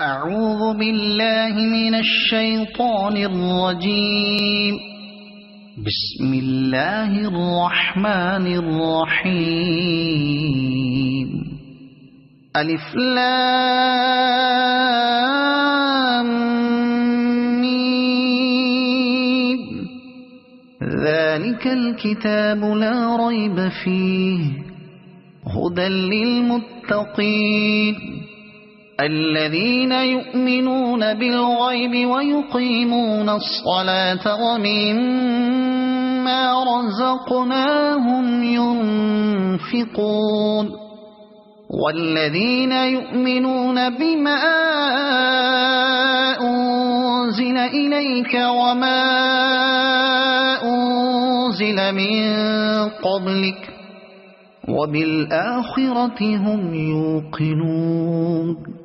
أعوذ بالله من الشيطان الرجيم. بسم الله الرحمن الرحيم. ألف لام ميم. ذلك الكتاب لا ريب فيه هدى للمتقين الذين يؤمنون بالغيب ويقيمون الصلاة ومما رزقناهم ينفقون والذين يؤمنون بما أنزل إليك وما أنزل من قبلك وبالآخرة هم يوقنون